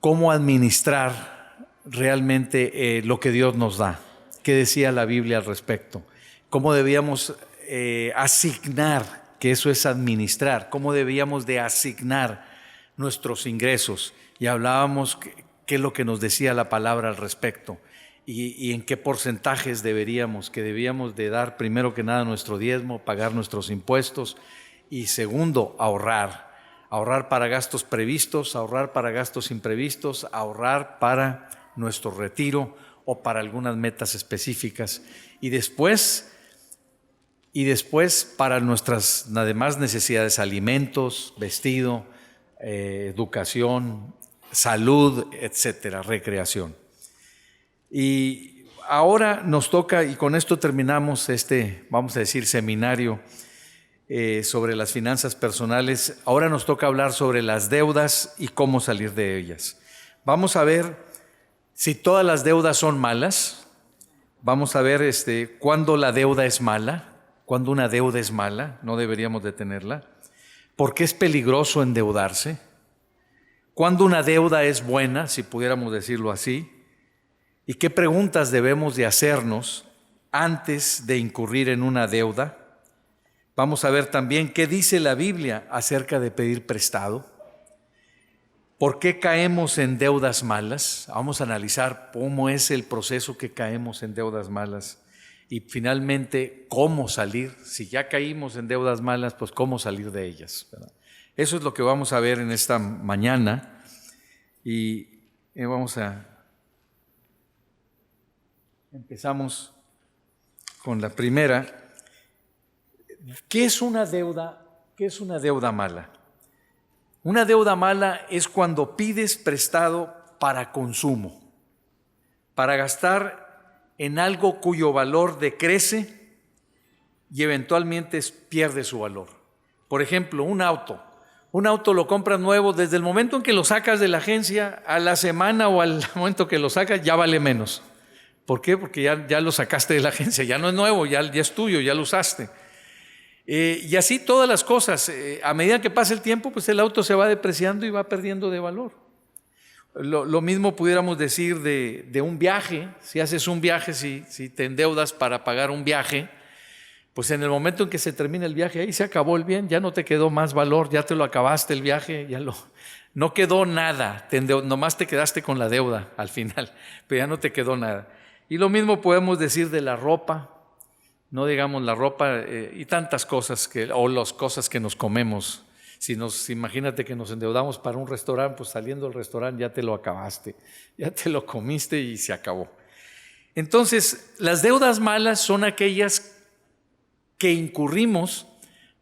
cómo administrar realmente lo que Dios nos da. ¿Qué decía la Biblia al respecto? ¿Cómo debíamos asignar, que eso es administrar, cómo debíamos de asignar nuestros ingresos? Y hablábamos qué es lo que nos decía la palabra al respecto y en qué porcentajes debíamos de dar primero que nada nuestro diezmo, pagar nuestros impuestos y segundo, ahorrar para gastos previstos, ahorrar para gastos imprevistos, ahorrar para nuestro retiro o para algunas metas específicas y después para nuestras demás necesidades, alimentos, vestido, educación, salud, etcétera, recreación. Y ahora nos toca, y con esto terminamos vamos a decir, seminario sobre las finanzas personales. Ahora nos toca hablar sobre las deudas y cómo salir de ellas. Vamos a ver si todas las deudas son malas. Vamos a ver cuándo la deuda es mala, cuándo una deuda es mala, no deberíamos de tenerla. ¿Por qué es peligroso endeudarse? ¿Cuándo una deuda es buena, si pudiéramos decirlo así? ¿Y qué preguntas debemos de hacernos antes de incurrir en una deuda? Vamos a ver también qué dice la Biblia acerca de pedir prestado. ¿Por qué caemos en deudas malas? Vamos a analizar cómo es el proceso que caemos en deudas malas. Y finalmente, ¿cómo salir? Si ya caímos en deudas malas, pues ¿cómo salir de ellas? ¿Verdad? Eso es lo que vamos a ver en esta mañana. Y empezamos con la primera. ¿Qué es una deuda? ¿Qué es una deuda mala? Una deuda mala es cuando pides prestado para consumo, para gastar en algo cuyo valor decrece y eventualmente pierde su valor. Por ejemplo, un auto. Un auto lo compras nuevo, desde el momento en que lo sacas de la agencia, a la semana o al momento que lo sacas, ya vale menos. ¿Por qué? Porque ya lo sacaste de la agencia, ya no es nuevo, ya es tuyo, ya lo usaste. Y así todas las cosas, a medida que pasa el tiempo, pues el auto se va depreciando y va perdiendo de valor. Lo mismo pudiéramos decir de un viaje. Si haces un viaje, si te endeudas para pagar un viaje, pues en el momento en que se termina el viaje, ahí se acabó el bien, ya no te quedó más valor, ya te lo acabaste el viaje, no quedó nada, nomás te quedaste con la deuda al final, pero ya no te quedó nada. Y lo mismo podemos decir de la ropa. No digamos la ropa y tantas cosas o las cosas que nos comemos. Imagínate que nos endeudamos para un restaurante, pues saliendo del restaurante ya te lo acabaste, ya te lo comiste y se acabó. Entonces, las deudas malas son aquellas que incurrimos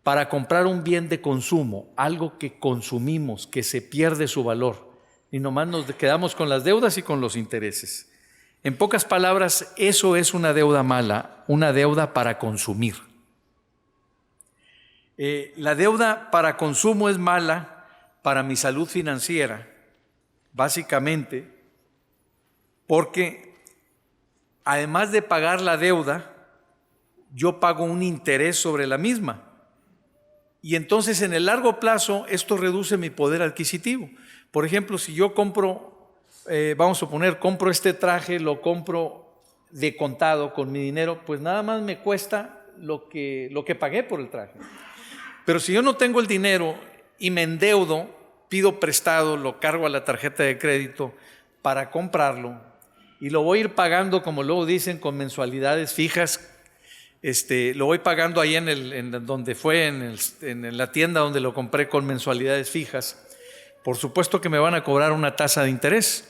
para comprar un bien de consumo, algo que consumimos, que se pierde su valor, y nomás nos quedamos con las deudas y con los intereses. En pocas palabras, eso es una deuda mala, una deuda para consumir. La deuda para consumo es mala para mi salud financiera, básicamente, porque además de pagar la deuda, yo pago un interés sobre la misma. Y entonces en el largo plazo esto reduce mi poder adquisitivo. Por ejemplo, si yo compro este traje, lo compro de contado con mi dinero, pues nada más me cuesta lo que pagué por el traje. Pero si yo no tengo el dinero y me endeudo, pido prestado, lo cargo a la tarjeta de crédito para comprarlo y lo voy a ir pagando, como luego dicen, con mensualidades fijas. Lo voy pagando ahí en la tienda donde lo compré con mensualidades fijas. Por supuesto que me van a cobrar una tasa de interés.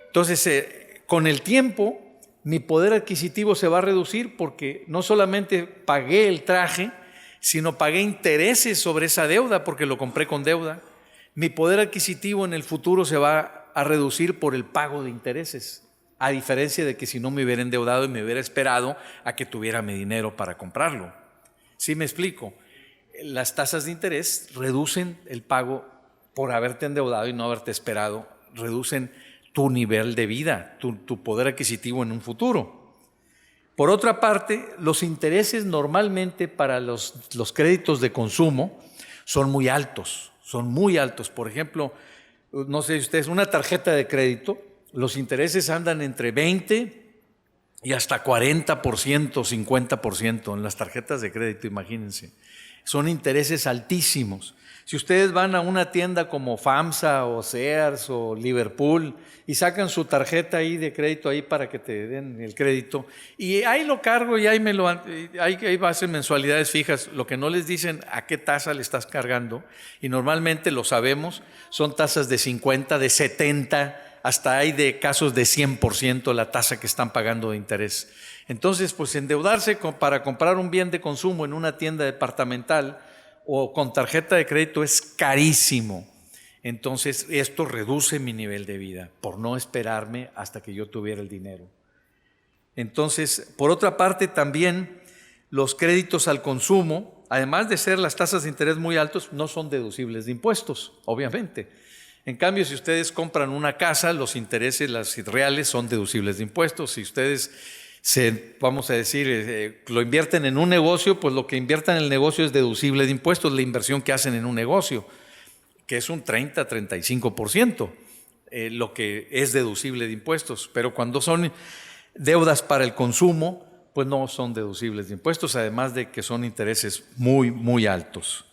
Entonces, con el tiempo, mi poder adquisitivo se va a reducir porque no solamente pagué el traje, sino pagué intereses sobre esa deuda porque lo compré con deuda. Mi poder adquisitivo en el futuro se va a reducir por el pago de intereses, a diferencia de que si no me hubiera endeudado y me hubiera esperado a que tuviera mi dinero para comprarlo. ¿Sí me explico? Las tasas de interés reducen el pago por haberte endeudado y no haberte esperado, reducen tu nivel de vida, tu poder adquisitivo en un futuro. Por otra parte, los intereses normalmente para los créditos de consumo son muy altos. Por ejemplo, no sé si ustedes, una tarjeta de crédito, los intereses andan entre 20 y hasta 40%, 50% en las tarjetas de crédito, imagínense. Son intereses altísimos. Si ustedes van a una tienda como FAMSA o Sears o Liverpool y sacan su tarjeta ahí de crédito ahí para que te den el crédito, y ahí lo cargo y ahí va a ser mensualidades fijas, lo que no les dicen a qué tasa le estás cargando, y normalmente lo sabemos, son tasas de 50, de 70, hasta hay de casos de 100% la tasa que están pagando de interés. Entonces, pues endeudarse para comprar un bien de consumo en una tienda departamental o con tarjeta de crédito es carísimo. Entonces, esto reduce mi nivel de vida por no esperarme hasta que yo tuviera el dinero. Entonces, por otra parte, también los créditos al consumo, además de ser las tasas de interés muy altos, no son deducibles de impuestos, obviamente. En cambio, si ustedes compran una casa, los intereses, las reales, son deducibles de impuestos. Si ustedes vamos a decir, lo invierten en un negocio, pues lo que inviertan en el negocio es deducible de impuestos, la inversión que hacen en un negocio, que es un 30-35%, lo que es deducible de impuestos. Pero cuando son deudas para el consumo, pues no son deducibles de impuestos, además de que son intereses muy, muy altos.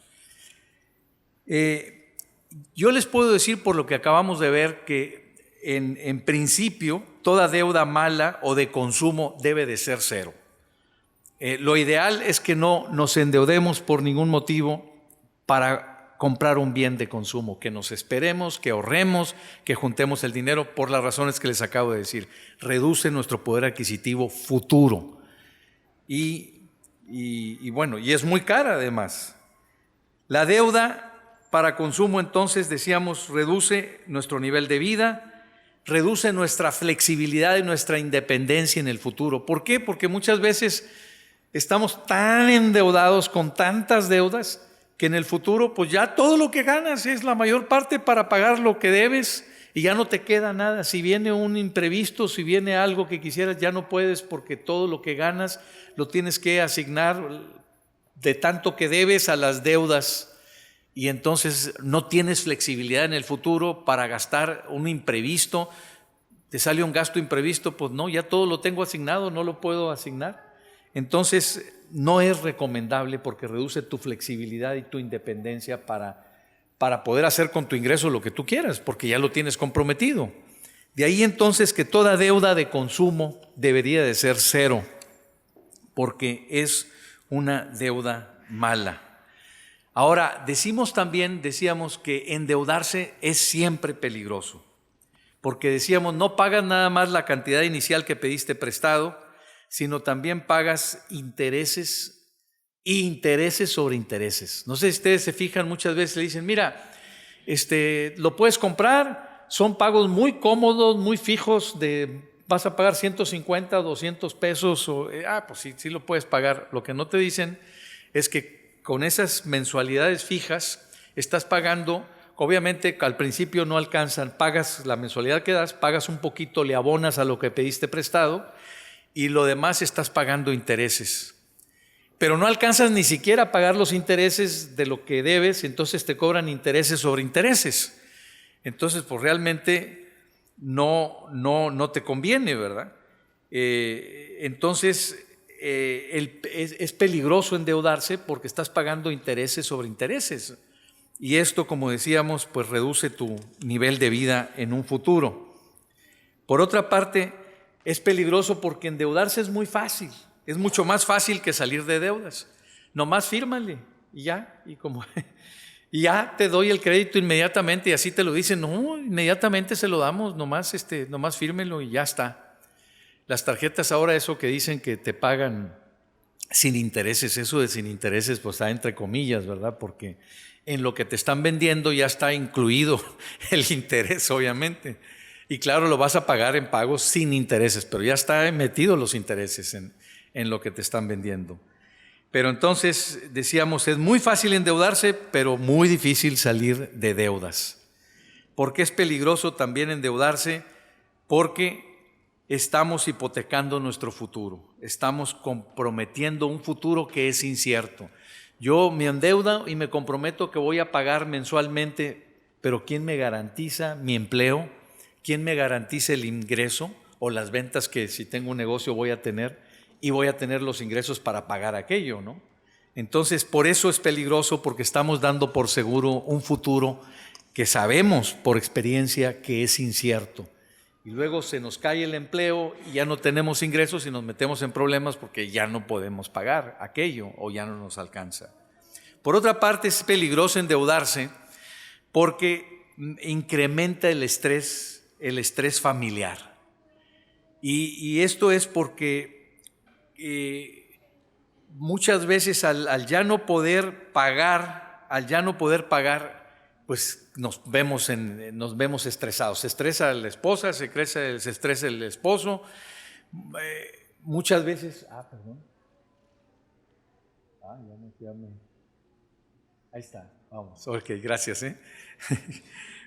Yo les puedo decir, por lo que acabamos de ver, que en principio toda deuda mala o de consumo debe de ser cero. Lo ideal es que no nos endeudemos por ningún motivo para comprar un bien de consumo, que nos esperemos, que ahorremos, que juntemos el dinero por las razones que les acabo de decir. Reduce nuestro poder adquisitivo futuro y bueno, y es muy cara además. La deuda para consumo, entonces, decíamos, reduce nuestro nivel de vida, reduce nuestra flexibilidad y nuestra independencia en el futuro. ¿Por qué? Porque muchas veces estamos tan endeudados con tantas deudas que en el futuro, pues ya todo lo que ganas es la mayor parte para pagar lo que debes y ya no te queda nada. Si viene un imprevisto, si viene algo que quisieras, ya no puedes porque todo lo que ganas lo tienes que asignar de tanto que debes a las deudas. Y entonces no tienes flexibilidad en el futuro para gastar un imprevisto. Te sale un gasto imprevisto, pues no, ya todo lo tengo asignado, no lo puedo asignar. Entonces no es recomendable porque reduce tu flexibilidad y tu independencia para poder hacer con tu ingreso lo que tú quieras, porque ya lo tienes comprometido. De ahí entonces que toda deuda de consumo debería de ser cero, porque es una deuda mala. Ahora, decíamos que endeudarse es siempre peligroso, porque decíamos, no pagas nada más la cantidad inicial que pediste prestado, sino también pagas intereses e intereses sobre intereses. No sé si ustedes se fijan, muchas veces le dicen, mira, lo puedes comprar, son pagos muy cómodos, muy fijos, vas a pagar 150, 200 pesos, pues sí lo puedes pagar. Lo que no te dicen es que con esas mensualidades fijas estás pagando, obviamente al principio no alcanzan, pagas la mensualidad que das, pagas un poquito, le abonas a lo que pediste prestado y lo demás estás pagando intereses. Pero no alcanzas ni siquiera a pagar los intereses de lo que debes, entonces te cobran intereses sobre intereses. Entonces, pues realmente no te conviene, ¿verdad? Entonces, es peligroso endeudarse porque estás pagando intereses sobre intereses y esto, como decíamos, pues reduce tu nivel de vida en un futuro. Por otra parte, es peligroso porque endeudarse es muy fácil, es mucho más fácil que salir de deudas. Nomás fírmale y ya, y ya te doy el crédito inmediatamente, y así te lo dicen. No, inmediatamente se lo damos, nomás fírmelo y ya está. Las tarjetas ahora, eso que dicen que te pagan sin intereses, eso de sin intereses pues está entre comillas, ¿verdad? Porque en lo que te están vendiendo ya está incluido el interés, obviamente. Y claro, lo vas a pagar en pagos sin intereses, pero ya está metido los intereses en lo que te están vendiendo. Pero entonces, decíamos, es muy fácil endeudarse, pero muy difícil salir de deudas. ¿Por qué es peligroso también endeudarse? Porque estamos hipotecando nuestro futuro, estamos comprometiendo un futuro que es incierto. Yo me endeudo y me comprometo que voy a pagar mensualmente pero ¿quién me garantiza mi empleo? ¿Quién me garantiza el ingreso o las ventas que si tengo un negocio voy a tener y voy a tener los ingresos para pagar aquello, ¿no? Entonces, por eso es peligroso, porque estamos dando por seguro un futuro que sabemos por experiencia que es incierto. Y luego se nos cae el empleo y ya no tenemos ingresos y nos metemos en problemas porque ya no podemos pagar aquello o ya no nos alcanza. Por otra parte, es peligroso endeudarse porque incrementa el estrés familiar. Y esto es porque muchas veces al ya no poder pagar, pues nos vemos estresados. Se estresa la esposa, se estresa el esposo. Muchas veces, ahí está, vamos, ok, gracias.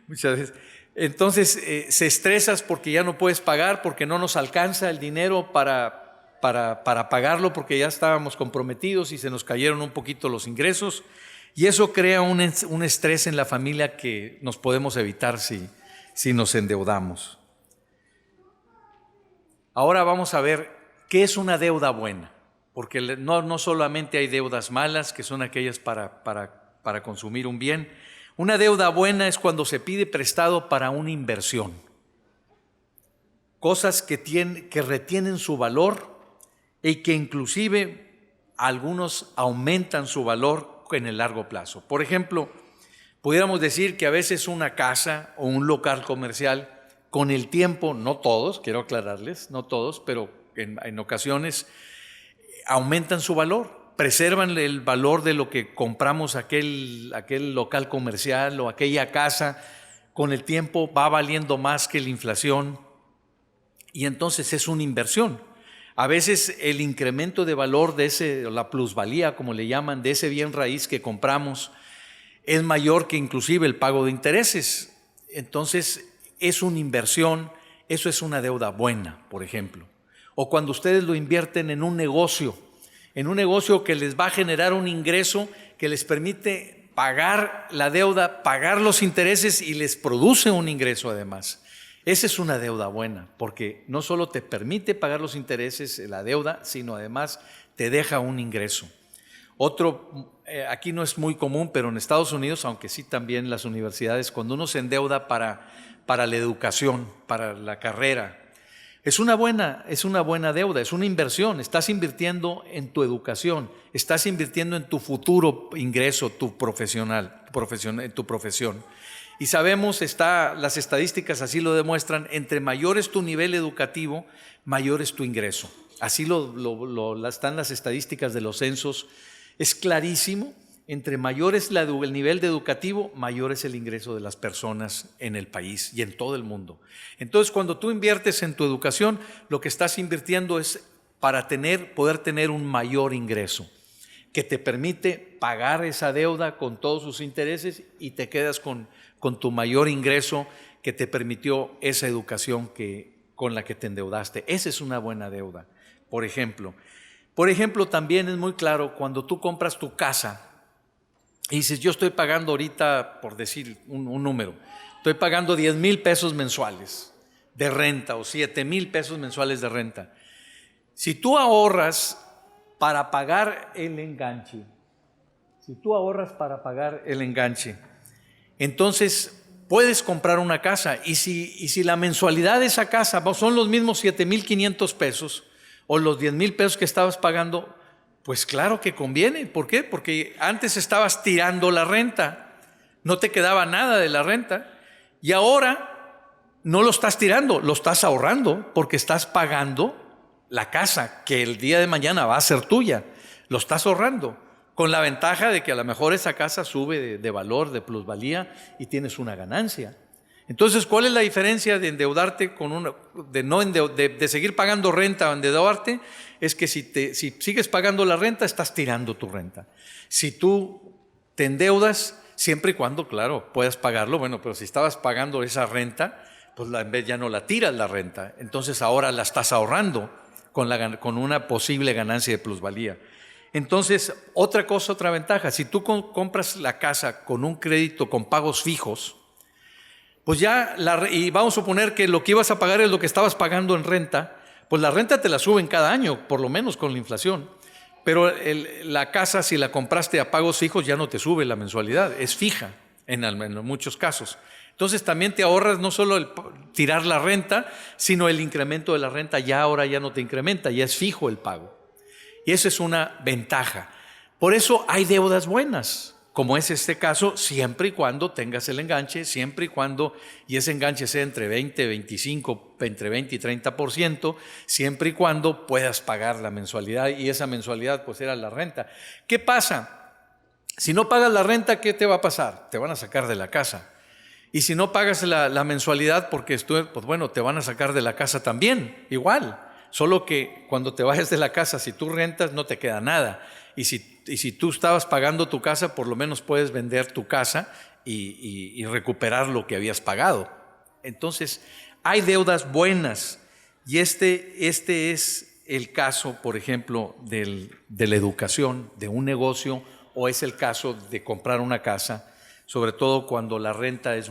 Muchas veces. Entonces, se estresas porque ya no puedes pagar, porque no nos alcanza el dinero para pagarlo, porque ya estábamos comprometidos y se nos cayeron un poquito los ingresos. Y eso crea un estrés en la familia que nos podemos evitar si nos endeudamos. Ahora vamos a ver qué es una deuda buena, porque no solamente hay deudas malas, que son aquellas para consumir un bien. Una deuda buena es cuando se pide prestado para una inversión. Cosas que retienen su valor y que inclusive algunos aumentan su valor en el largo plazo. Por ejemplo, pudiéramos decir que a veces una casa o un local comercial, con el tiempo, no todos, quiero aclararles, no todos, pero en ocasiones aumentan su valor, preservan el valor de lo que compramos aquel local comercial o aquella casa. Con el tiempo va valiendo más que la inflación y entonces es una inversión. A veces el incremento de valor la plusvalía, como le llaman, de ese bien raíz que compramos, es mayor que inclusive el pago de intereses. Entonces es una inversión, eso es una deuda buena, por ejemplo. O cuando ustedes lo invierten en un negocio que les va a generar un ingreso que les permite pagar la deuda, pagar los intereses y les produce un ingreso además. Esa es una deuda buena, porque no solo te permite pagar los intereses, la deuda, sino además te deja un ingreso. Aquí no es muy común, pero en Estados Unidos, aunque sí también las universidades, cuando uno se endeuda para la educación, para la carrera, es una buena deuda, es una inversión. Estás invirtiendo en tu educación, estás invirtiendo en tu futuro ingreso, tu profesión. Y sabemos, las estadísticas así lo demuestran, entre mayor es tu nivel educativo, mayor es tu ingreso. Así están las estadísticas de los censos. Es clarísimo, entre mayor es el nivel de educativo, mayor es el ingreso de las personas en el país y en todo el mundo. Entonces, cuando tú inviertes en tu educación, lo que estás invirtiendo es para poder tener un mayor ingreso, que te permite pagar esa deuda con todos sus intereses y te quedas con tu mayor ingreso que te permitió esa educación con la que te endeudaste. Esa es una buena deuda, por ejemplo. También es muy claro cuando tú compras tu casa y dices, yo estoy pagando ahorita, por decir un número, estoy pagando 10,000 pesos mensuales de renta o 7,000 pesos mensuales de renta. Si tú ahorras para pagar el enganche, entonces puedes comprar una casa y si la mensualidad de esa casa son los mismos 7,500 pesos o los 10,000 pesos que estabas pagando, pues claro que conviene. ¿Por qué? Porque antes estabas tirando la renta, no te quedaba nada de la renta y ahora no lo estás tirando, lo estás ahorrando porque estás pagando la casa que el día de mañana va a ser tuya, lo estás ahorrando. Con la ventaja de que a lo mejor esa casa sube de valor, de plusvalía y tienes una ganancia. Entonces, ¿cuál es la diferencia de endeudarte de seguir pagando renta o endeudarte? Es que si sigues pagando la renta, estás tirando tu renta. Si tú te endeudas, siempre y cuando, claro, puedas pagarlo, bueno, pero si estabas pagando esa renta, pues en vez ya no la tiras la renta. Entonces ahora la estás ahorrando con una posible ganancia de plusvalía. Entonces, otra ventaja, si tú compras la casa con un crédito con pagos fijos, pues ya, y vamos a suponer que lo que ibas a pagar es lo que estabas pagando en renta, pues la renta te la suben cada año, por lo menos con la inflación. Pero la casa, si la compraste a pagos fijos, ya no te sube la mensualidad, es fija en muchos casos. Entonces también te ahorras no solo el tirar la renta, sino el incremento de la renta, ahora ya no te incrementa, ya es fijo el pago. Y eso es una ventaja. Por eso hay deudas buenas, como es este caso, siempre y cuando tengas el enganche, siempre y cuando, y ese enganche sea entre 20, 25, entre 20 y 30%, siempre y cuando puedas pagar la mensualidad, y esa mensualidad pues era la renta. ¿Qué pasa? Si no pagas la renta, ¿qué te va a pasar? Te van a sacar de la casa. Y si no pagas la mensualidad, porque pues bueno, te van a sacar de la casa también, igual. Solo que cuando te vayas de la casa, si tú rentas, no te queda nada. Y si tú estabas pagando tu casa, por lo menos puedes vender tu casa y recuperar lo que habías pagado. Entonces, hay deudas buenas. Y este es el caso, por ejemplo, de la educación, de un negocio, o es el caso de comprar una casa, sobre todo cuando la renta es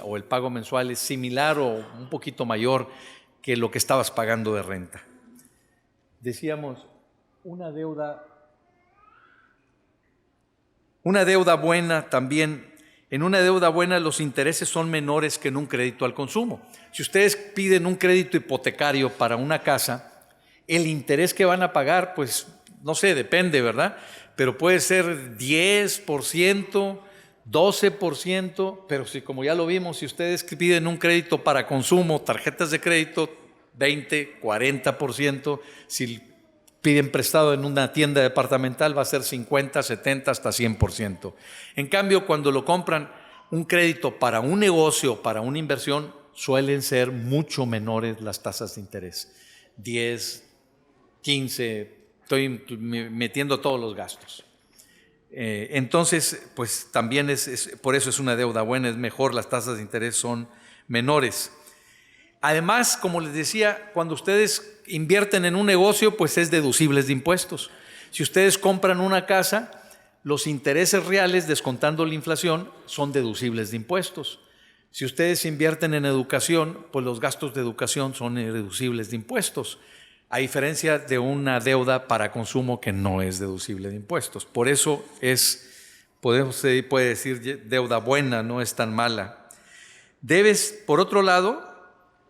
o el pago mensual es similar o un poquito mayor que lo que estabas pagando de renta. Decíamos, una deuda buena también. En una deuda buena los intereses son menores que en un crédito al consumo. Si ustedes piden un crédito hipotecario para una casa, el interés que van a pagar, pues no sé, depende, ¿verdad? Pero puede ser 10%, 12%, pero si, como ya lo vimos, si ustedes piden un crédito para consumo, tarjetas de crédito, 20, 40%, si piden prestado en una tienda departamental va a ser 50, 70, hasta 100%. En cambio, cuando lo compran un crédito para un negocio, para una inversión, suelen ser mucho menores las tasas de interés. 10, 15, estoy metiendo todos los gastos. Entonces, pues también por eso es una deuda buena, es mejor, las tasas de interés son menores. Además, como les decía, cuando ustedes invierten en un negocio, pues es deducibles de impuestos. Si ustedes compran una casa, los intereses reales, descontando la inflación, son deducibles de impuestos. Si ustedes invierten en educación, pues los gastos de educación son deducibles de impuestos, a diferencia de una deuda para consumo que no es deducible de impuestos. Por eso puede decir deuda buena, no es tan mala. Por otro lado,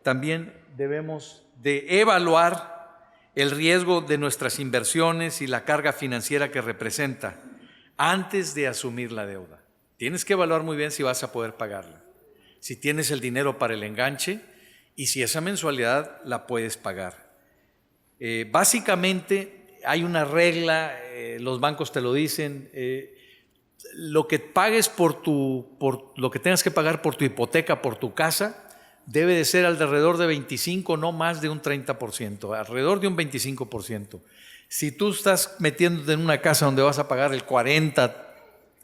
también debemos de evaluar el riesgo de nuestras inversiones y la carga financiera que representa antes de asumir la deuda. Tienes que evaluar muy bien si vas a poder pagarla, si tienes el dinero para el enganche y si esa mensualidad la puedes pagar. Básicamente hay una regla, los bancos te lo dicen, lo que pagues por lo que tengas que pagar por tu hipoteca, por tu casa, debe de ser alrededor de 25, no más de un 30%, alrededor de un 25%. Si tú estás metiéndote en una casa donde vas a pagar el 40,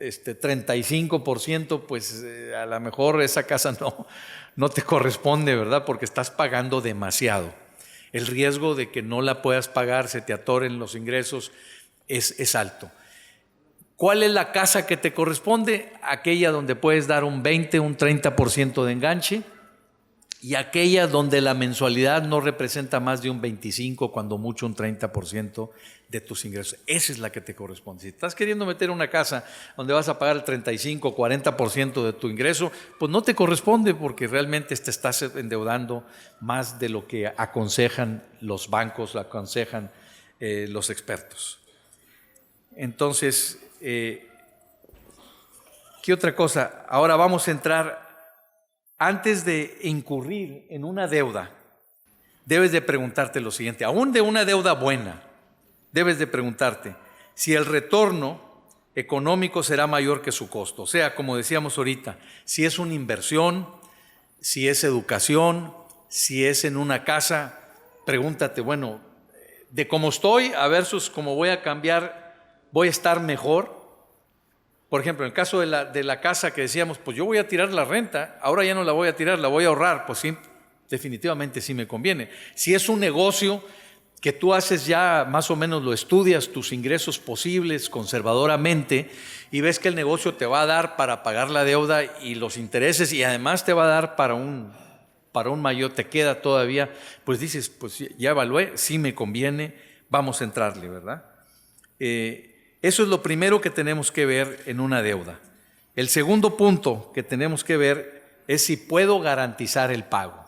35%, pues a lo mejor esa casa no te corresponde, ¿verdad? Porque estás pagando demasiado. El riesgo de que no la puedas pagar, se te atoren los ingresos, es alto. ¿Cuál es la casa que te corresponde? Aquella donde puedes dar un 20, un 30% de enganche, y aquella donde la mensualidad no representa más de un 25, cuando mucho un 30% de tus ingresos. Esa es la que te corresponde. Si estás queriendo meter una casa donde vas a pagar el 35, 40% de tu ingreso, pues no te corresponde, porque realmente te estás endeudando más de lo que aconsejan los bancos, lo aconsejan los expertos. Entonces, ¿qué otra cosa? Ahora vamos a entrar. Antes de incurrir en una deuda, debes de preguntarte lo siguiente, aún de una deuda buena, debes de preguntarte si el retorno económico será mayor que su costo. O sea, como decíamos ahorita, si es una inversión, si es educación, si es en una casa, pregúntate, bueno, de cómo estoy a versus cómo voy a cambiar, ¿voy a estar mejor? Por ejemplo, en el caso de la casa que decíamos, pues yo voy a tirar la renta, ahora ya no la voy a tirar, la voy a ahorrar, pues sí, definitivamente sí me conviene. Si es un negocio que tú haces ya más o menos, lo estudias, tus ingresos posibles conservadoramente, y ves que el negocio te va a dar para pagar la deuda y los intereses, y además te va a dar para un mayor, te queda todavía, pues dices, pues ya evalué, sí me conviene, vamos a entrarle, ¿verdad? Eso es lo primero que tenemos que ver en una deuda. El segundo punto que tenemos que ver es si puedo garantizar el pago.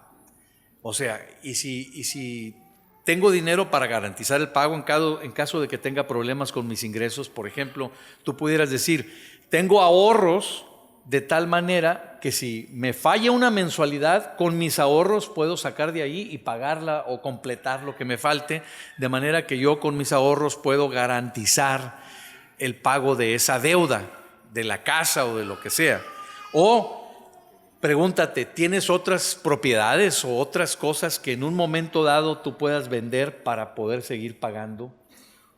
O sea, y si tengo dinero para garantizar el pago en caso de que tenga problemas con mis ingresos. Por ejemplo, tú pudieras decir, tengo ahorros de tal manera que si me falla una mensualidad, con mis ahorros puedo sacar de ahí y pagarla o completar lo que me falte, de manera que yo con mis ahorros puedo garantizar el pago de esa deuda, de la casa o de lo que sea. O pregúntate, ¿tienes otras propiedades o otras cosas que en un momento dado tú puedas vender para poder seguir pagando?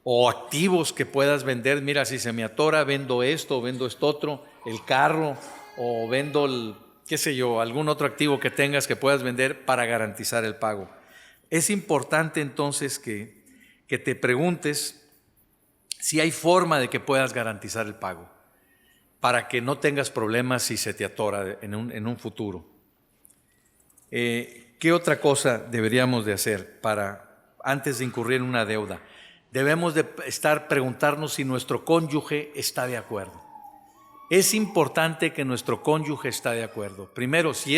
O activos que puedas vender, mira, si se me atora, vendo esto, vendo esto otro, el carro, o vendo, qué sé yo, algún otro activo que tengas que puedas vender para garantizar el pago. Es importante entonces que te preguntes si hay forma de que puedas garantizar el pago, para que no tengas problemas si se te atora en un futuro. ¿Qué otra cosa deberíamos de hacer antes de incurrir en una deuda? Debemos de preguntarnos si nuestro cónyuge está de acuerdo. Es importante que nuestro cónyuge está de acuerdo. Primero, si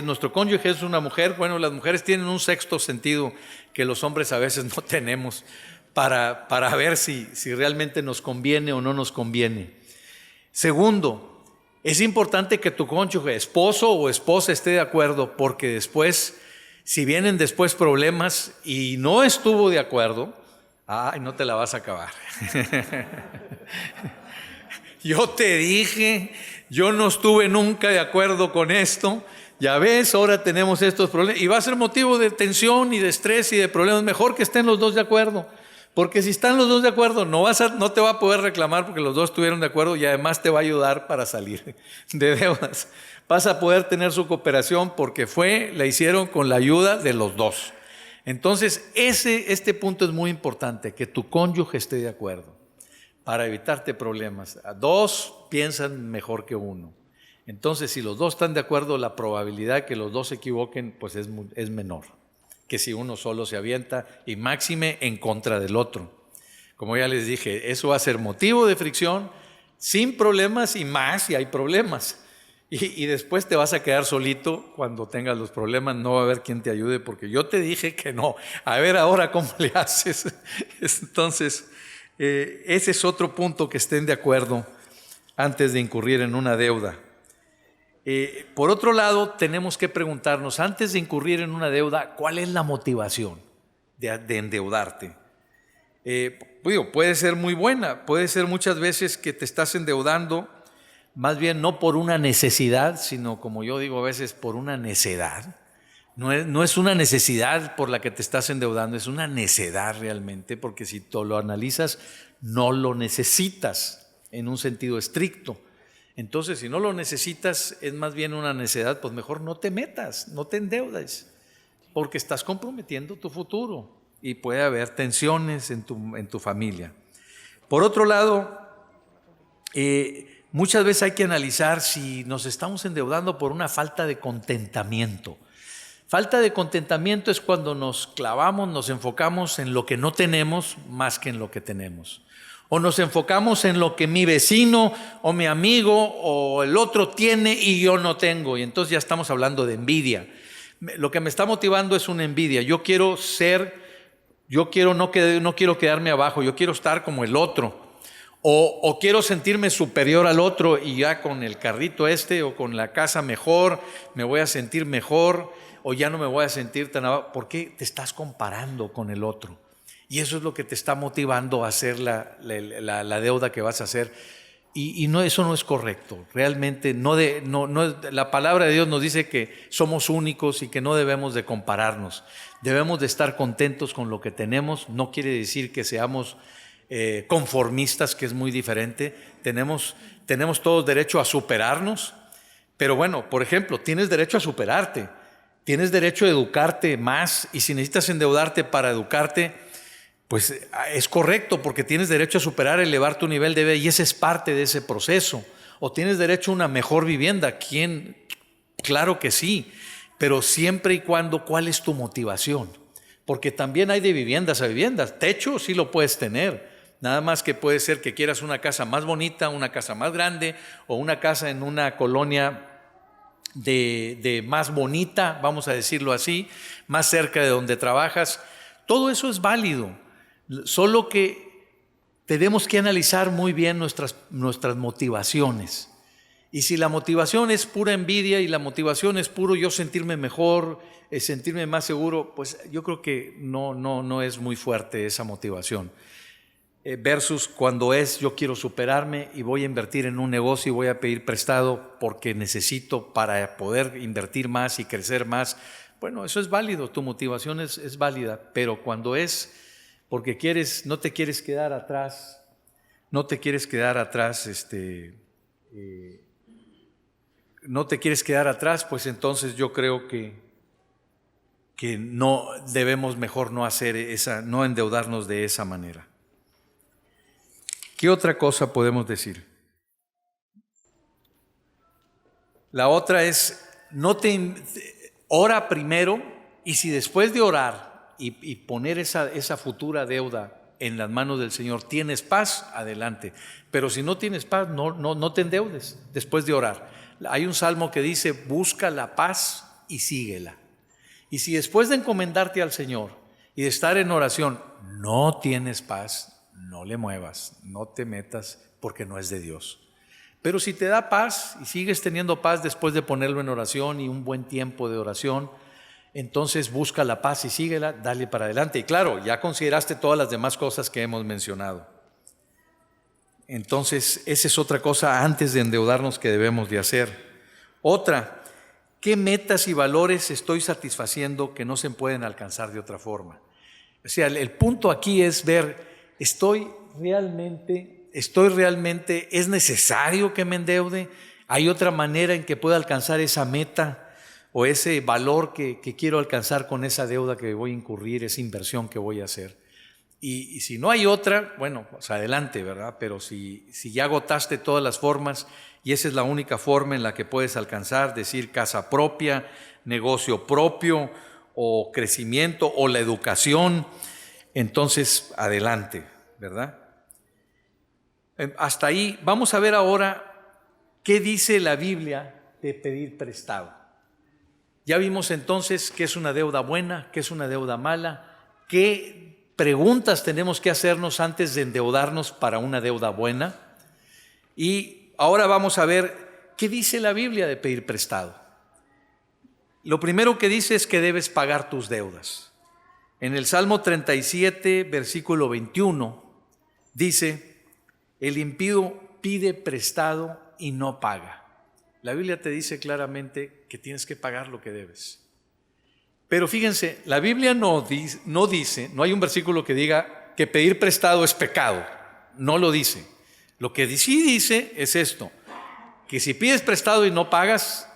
nuestro cónyuge es una mujer, bueno, las mujeres tienen un sexto sentido que los hombres a veces no tenemos para ver si realmente nos conviene o no nos conviene. Segundo, es importante que tu cónyuge, esposo o esposa, esté de acuerdo, porque después, si vienen después problemas y no estuvo de acuerdo, no te la vas a acabar. Yo te dije, yo no estuve nunca de acuerdo con esto, ya ves, ahora tenemos estos problemas, y va a ser motivo de tensión y de estrés y de problemas. Mejor que estén los dos de acuerdo. Porque si están los dos de acuerdo, no te va a poder reclamar porque los dos estuvieron de acuerdo, y además te va a ayudar para salir de deudas. Vas a poder tener su cooperación porque la hicieron con la ayuda de los dos. Entonces, este punto es muy importante, que tu cónyuge esté de acuerdo para evitarte problemas. Dos piensan mejor que uno. Entonces, si los dos están de acuerdo, la probabilidad que los dos se equivoquen pues es menor que si uno solo se avienta, y máxime en contra del otro. Como ya les dije, eso va a ser motivo de fricción, sin problemas, y más si hay problemas. Y después te vas a quedar solito cuando tengas los problemas, no va a haber quien te ayude, porque yo te dije que no. A ver ahora cómo le haces. Entonces, ese es otro punto, que estén de acuerdo antes de incurrir en una deuda. Por otro lado, tenemos que preguntarnos, antes de incurrir en una deuda, ¿cuál es la motivación de endeudarte? Puede ser muy buena, puede ser muchas veces que te estás endeudando, más bien no por una necesidad, sino, como yo digo a veces, por una necedad. No es una necesidad por la que te estás endeudando, es una necedad realmente, porque si tú lo analizas, no lo necesitas en un sentido estricto. Entonces, si no lo necesitas, es más bien una necedad, pues mejor no te metas, no te endeudes, porque estás comprometiendo tu futuro y puede haber tensiones en tu familia. Por otro lado, muchas veces hay que analizar si nos estamos endeudando por una falta de contentamiento. Falta de contentamiento es cuando nos clavamos, nos enfocamos en lo que no tenemos más que en lo que tenemos. O nos enfocamos en lo que mi vecino o mi amigo o el otro tiene y yo no tengo. Y entonces ya estamos hablando de envidia. Lo que me está motivando es una envidia. No quiero quedarme abajo, yo quiero estar como el otro. O quiero sentirme superior al otro, y ya con el carrito o con la casa mejor, me voy a sentir mejor, o ya no me voy a sentir tan abajo. ¿Por qué te estás comparando con el otro? Y eso es lo que te está motivando a hacer la deuda que vas a hacer. Y no, eso no es correcto. Realmente la palabra de Dios nos dice que somos únicos y que no debemos de compararnos. Debemos de estar contentos con lo que tenemos. No quiere decir que seamos conformistas, que es muy diferente. Tenemos todos derecho a superarnos. Pero bueno, por ejemplo, tienes derecho a superarte. tienes derecho a educarte más, y si necesitas endeudarte para educarte, pues es correcto, porque tienes derecho a superar, elevar tu nivel de vida, y ese es parte de ese proceso. O tienes derecho a una mejor vivienda. ¿Quién? Claro que sí, pero siempre y cuando, ¿cuál es tu motivación? Porque también hay de viviendas a viviendas. Techo sí lo puedes tener, nada más que puede ser que quieras una casa más bonita, una casa más grande, o una casa en una colonia de más bonita, vamos a decirlo así, más cerca de donde trabajas. Todo eso es válido, solo que tenemos que analizar muy bien nuestras motivaciones. Y si la motivación es pura envidia y la motivación es puro yo sentirme mejor, sentirme más seguro, pues yo creo que no es muy fuerte esa motivación. Versus cuando es yo quiero superarme y voy a invertir en un negocio y voy a pedir prestado porque necesito para poder invertir más y crecer más. Bueno, eso es válido, tu motivación es válida, pero cuando es porque no te quieres quedar atrás, no te quieres quedar atrás, pues entonces yo creo que no debemos mejor no hacer no endeudarnos de esa manera. ¿Qué otra cosa podemos decir? La otra es, ora primero, y si después de orar y poner esa futura deuda en las manos del Señor tienes paz, adelante. Pero si no tienes paz, no te endeudes después de orar. Hay un salmo que dice, busca la paz y síguela. Y si después de encomendarte al Señor y de estar en oración no tienes paz, no le muevas, no te metas, porque no es de Dios. Pero si te da paz y sigues teniendo paz después de ponerlo en oración y un buen tiempo de oración, entonces busca la paz y síguela, dale para adelante. Y claro, ya consideraste todas las demás cosas que hemos mencionado. Entonces, esa es otra cosa antes de endeudarnos que debemos de hacer. Otra, ¿qué metas y valores estoy satisfaciendo que no se pueden alcanzar de otra forma? O sea, el punto aquí es ver, ¿Estoy realmente, es necesario que me endeude? ¿Hay otra manera en que pueda alcanzar esa meta o ese valor que quiero alcanzar con esa deuda que voy a incurrir, esa inversión que voy a hacer? Y si no hay otra, bueno, pues adelante, ¿verdad? Pero si ya agotaste todas las formas y esa es la única forma en la que puedes alcanzar, decir casa propia, negocio propio o crecimiento o la educación, entonces adelante, ¿verdad? Hasta ahí. Vamos a ver ahora qué dice la Biblia de pedir prestado. Ya vimos entonces qué es una deuda buena, qué es una deuda mala, qué preguntas tenemos que hacernos antes de endeudarnos para una deuda buena. Y ahora vamos a ver qué dice la Biblia de pedir prestado. Lo primero que dice es que debes pagar tus deudas. En el Salmo 37, versículo 21, dice, el impío pide prestado y no paga. La Biblia te dice claramente que tienes que pagar lo que debes. Pero fíjense, la Biblia no dice, no hay un versículo que diga que pedir prestado es pecado. No lo dice. Lo que sí dice es esto, que si pides prestado y no pagas,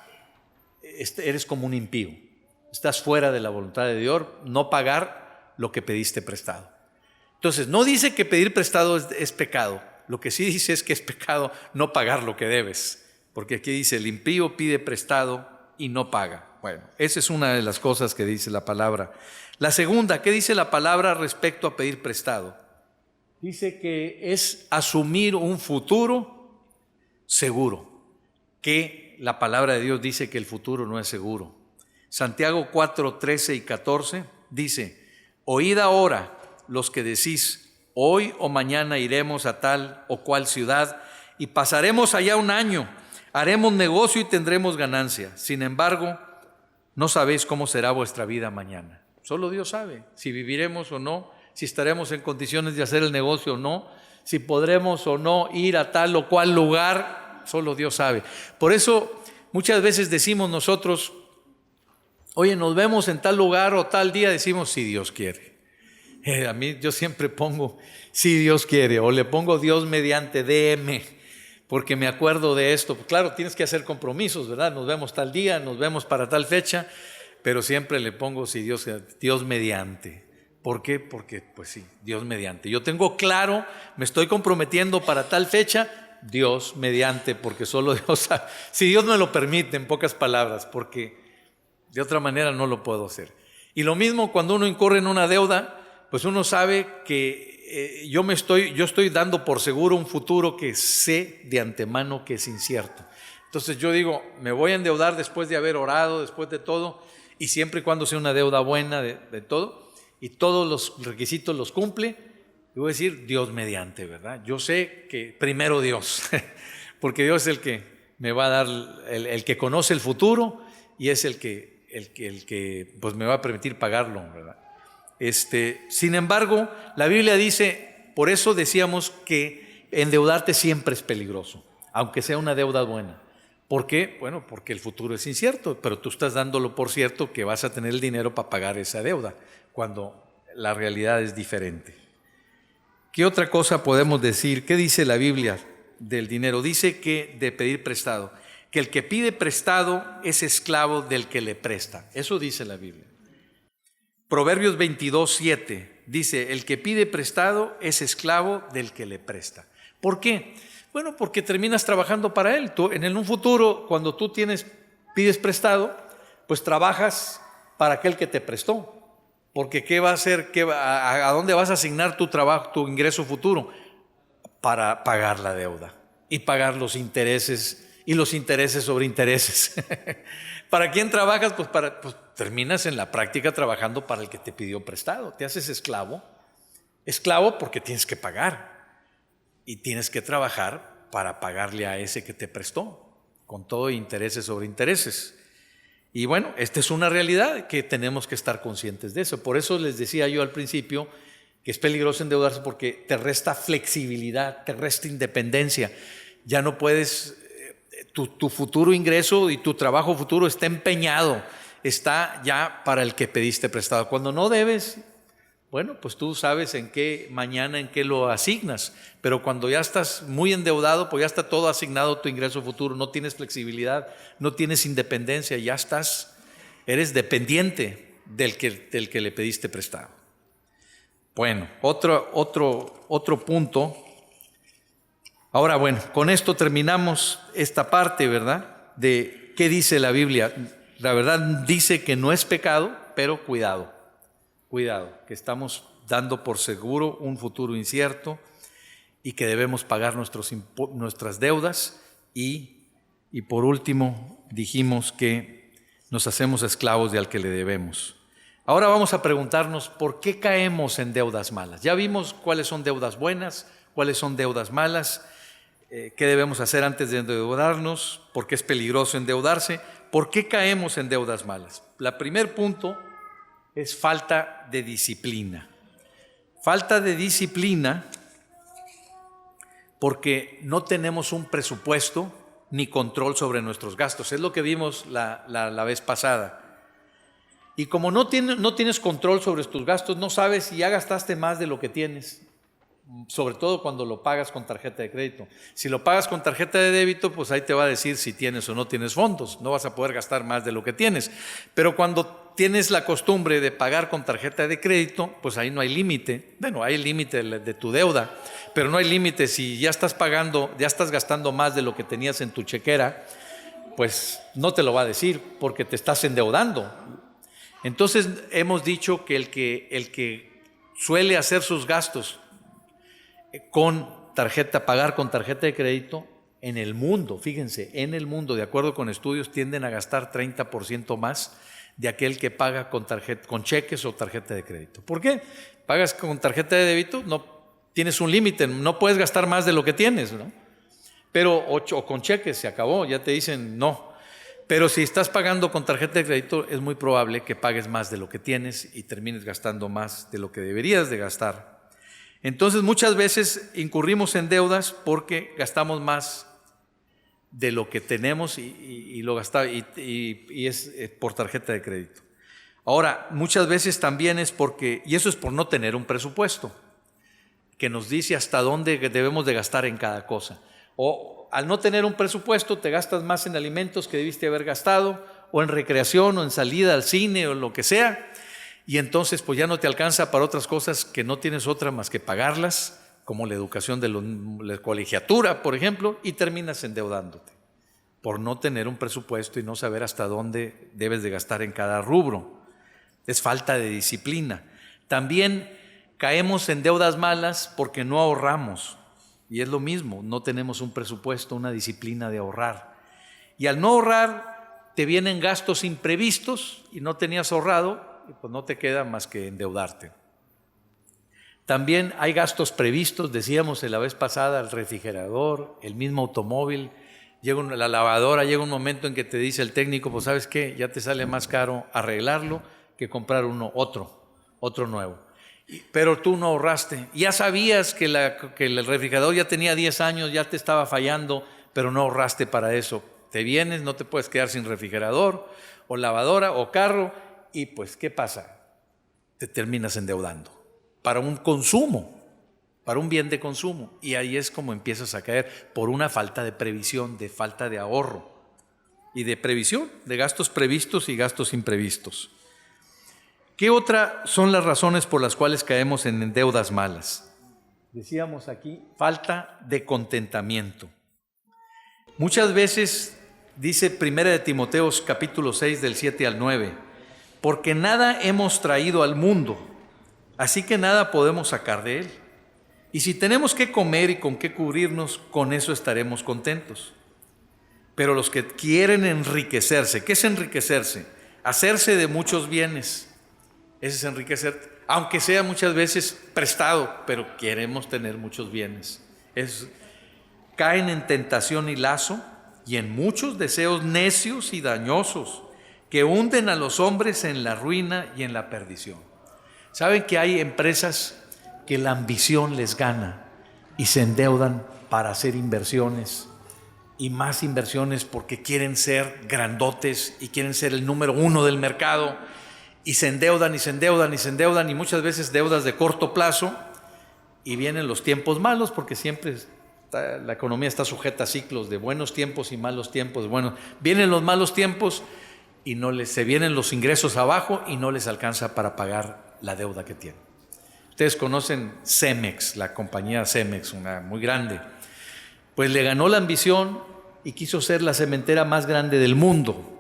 eres como un impío. Estás fuera de la voluntad de Dios, no pagar lo que pediste prestado. Entonces, no dice que pedir prestado es pecado. Lo que sí dice es que es pecado no pagar lo que debes. Porque aquí dice, el impío pide prestado y no paga. Bueno, esa es una de las cosas que dice la palabra. La segunda, ¿qué dice la palabra respecto a pedir prestado? Dice que es asumir un futuro seguro. Que la palabra de Dios dice que el futuro no es seguro. Santiago 4, 13 y 14 dice, oíd ahora los que decís, hoy o mañana iremos a tal o cual ciudad y pasaremos allá un año, haremos negocio y tendremos ganancia. Sin embargo, no sabéis cómo será vuestra vida mañana. Solo Dios sabe si viviremos o no, si estaremos en condiciones de hacer el negocio o no, si podremos o no ir a tal o cual lugar, solo Dios sabe. Por eso muchas veces decimos nosotros, oye, nos vemos en tal lugar o tal día, decimos, si Dios quiere. A mí yo siempre pongo, si Dios quiere, o le pongo Dios mediante DM, porque me acuerdo de esto. Claro, tienes que hacer compromisos, ¿verdad? Nos vemos tal día, nos vemos para tal fecha, pero siempre le pongo si Dios mediante. ¿Por qué? Porque, pues sí, Dios mediante. Yo tengo claro, me estoy comprometiendo para tal fecha, Dios mediante, porque solo Dios sabe. Si Dios me lo permite, en pocas palabras, porque de otra manera no lo puedo hacer. Y lo mismo cuando uno incurre en una deuda, pues uno sabe que yo estoy dando por seguro un futuro que sé de antemano que es incierto. Entonces yo digo, me voy a endeudar después de haber orado, después de todo, y siempre y cuando sea una deuda buena de todo, y todos los requisitos los cumple, yo voy a decir Dios mediante, ¿verdad? Yo sé que primero Dios, porque Dios es el que me va a dar, el que conoce el futuro y es el que pues me va a permitir pagarlo, ¿verdad? Sin embargo, la Biblia dice, por eso decíamos que endeudarte siempre es peligroso, aunque sea una deuda buena. ¿Por qué? Bueno, porque el futuro es incierto, pero tú estás dándolo por cierto que vas a tener el dinero para pagar esa deuda, cuando la realidad es diferente. ¿Qué otra cosa podemos decir? ¿Qué dice la Biblia del dinero? Dice que de pedir prestado, que el que pide prestado es esclavo del que le presta. Eso dice la Biblia. Proverbios 22:7 dice, el que pide prestado es esclavo del que le presta. ¿Por qué? Bueno, porque terminas trabajando para él. Tú, en un futuro, cuando tú pides prestado, pues trabajas para aquel que te prestó. Porque ¿qué va a hacer? ¿A dónde vas a asignar tu trabajo, tu ingreso futuro? Para pagar la deuda y pagar los intereses y los intereses sobre intereses. ¿Para quién trabajas? Pues terminas en la práctica trabajando para el que te pidió prestado. Te haces esclavo. Esclavo porque tienes que pagar y tienes que trabajar para pagarle a ese que te prestó, con todo intereses sobre intereses. Y bueno, esta es una realidad que tenemos que estar conscientes de eso. Por eso les decía yo al principio que es peligroso endeudarse porque te resta flexibilidad, te resta independencia. Ya no puedes, tu futuro ingreso y tu trabajo futuro está empeñado, está ya para el que pediste prestado. Cuando no debes, bueno, pues tú sabes en qué lo asignas, pero cuando ya estás muy endeudado, pues ya está todo asignado tu ingreso futuro, no tienes flexibilidad, no tienes independencia, ya eres dependiente del que le pediste prestado. Bueno, otro punto. Ahora, bueno, con esto terminamos esta parte, ¿verdad? De qué dice la Biblia. La verdad dice que no es pecado, pero cuidado, que estamos dando por seguro un futuro incierto y que debemos pagar nuestras deudas y por último dijimos que nos hacemos esclavos de al que le debemos. Ahora vamos a preguntarnos por qué caemos en deudas malas. Ya vimos cuáles son deudas buenas, cuáles son deudas malas, qué debemos hacer antes de endeudarnos, por qué es peligroso endeudarse, por qué caemos en deudas malas. El primer punto es falta de disciplina. Falta de disciplina porque no tenemos un presupuesto ni control sobre nuestros gastos. Es lo que vimos la vez pasada. Y como no tienes control sobre tus gastos, no sabes si ya gastaste más de lo que tienes, sobre todo cuando lo pagas con tarjeta de crédito. Si lo pagas con tarjeta de débito, pues ahí te va a decir si tienes o no tienes fondos, no vas a poder gastar más de lo que tienes. Pero cuando tienes la costumbre de pagar con tarjeta de crédito, pues ahí no hay límite. Bueno, hay límite de tu deuda, pero no hay límite. Si ya estás gastando más de lo que tenías en tu chequera, pues no te lo va a decir porque te estás endeudando. Entonces hemos dicho que el que suele hacer sus gastos pagar con tarjeta de crédito, en el mundo, fíjense, de acuerdo con estudios, tienden a gastar 30% más de aquel que paga con cheques o tarjeta de crédito. ¿Por qué? Pagas con tarjeta de débito, no tienes un límite, no puedes gastar más de lo que tienes, ¿no? Pero o con cheques se acabó, ya te dicen no. Pero si estás pagando con tarjeta de crédito, es muy probable que pagues más de lo que tienes y termines gastando más de lo que deberías de gastar. Entonces muchas veces incurrimos en deudas porque gastamos más de lo que tenemos y es por tarjeta de crédito. Ahora, muchas veces también es y eso es por no tener un presupuesto que nos dice hasta dónde debemos de gastar en cada cosa. O al no tener un presupuesto te gastas más en alimentos que debiste haber gastado, o en recreación o en salida al cine o lo que sea, y entonces pues ya no te alcanza para otras cosas que no tienes otra más que pagarlas, como la educación de la colegiatura, por ejemplo, y terminas endeudándote por no tener un presupuesto y no saber hasta dónde debes de gastar en cada rubro. Es falta de disciplina. También caemos en deudas malas porque no ahorramos, y es lo mismo, no tenemos un presupuesto, una disciplina de ahorrar. Y al no ahorrar, te vienen gastos imprevistos y no tenías ahorrado, y pues no te queda más que endeudarte. También hay gastos previstos, decíamos la vez pasada, el refrigerador, el mismo automóvil, la lavadora, llega un momento en que te dice el técnico, pues ¿sabes qué? Ya te sale más caro arreglarlo que comprar otro nuevo. Pero tú no ahorraste. Ya sabías que el refrigerador ya tenía 10 años, ya te estaba fallando, pero no ahorraste para eso. Te vienes, no te puedes quedar sin refrigerador, o lavadora, o carro, y pues ¿qué pasa? Te terminas endeudando para un consumo, para un bien de consumo, y ahí es como empiezas a caer por una falta de previsión, de falta de ahorro y de previsión, de gastos previstos y gastos imprevistos. ¿Qué otras son las razones por las cuales caemos en deudas malas? Decíamos aquí, falta de contentamiento. Muchas veces, dice 1 de Timoteo capítulo 6 del 7 al 9, porque nada hemos traído al mundo, así que nada podemos sacar de él. Y si tenemos que comer y con qué cubrirnos, con eso estaremos contentos. Pero los que quieren enriquecerse, ¿qué es enriquecerse? Hacerse de muchos bienes. Ese es enriquecerte, aunque sea muchas veces prestado, pero queremos tener muchos bienes. Caen en tentación y lazo y en muchos deseos necios y dañosos que hunden a los hombres en la ruina y en la perdición. ¿Saben que hay empresas que la ambición les gana y se endeudan para hacer inversiones y más inversiones porque quieren ser grandotes y quieren ser el número 1 del mercado? Y se endeudan y se endeudan y se endeudan, y muchas veces deudas de corto plazo, y vienen los tiempos malos porque siempre la economía está sujeta a ciclos de buenos tiempos y malos tiempos. Bueno, vienen los malos tiempos y se vienen los ingresos abajo y no les alcanza para pagar la deuda que tienen. Ustedes conocen Cemex, la compañía Cemex, una muy grande. Pues le ganó la ambición y quiso ser la cementera más grande del mundo.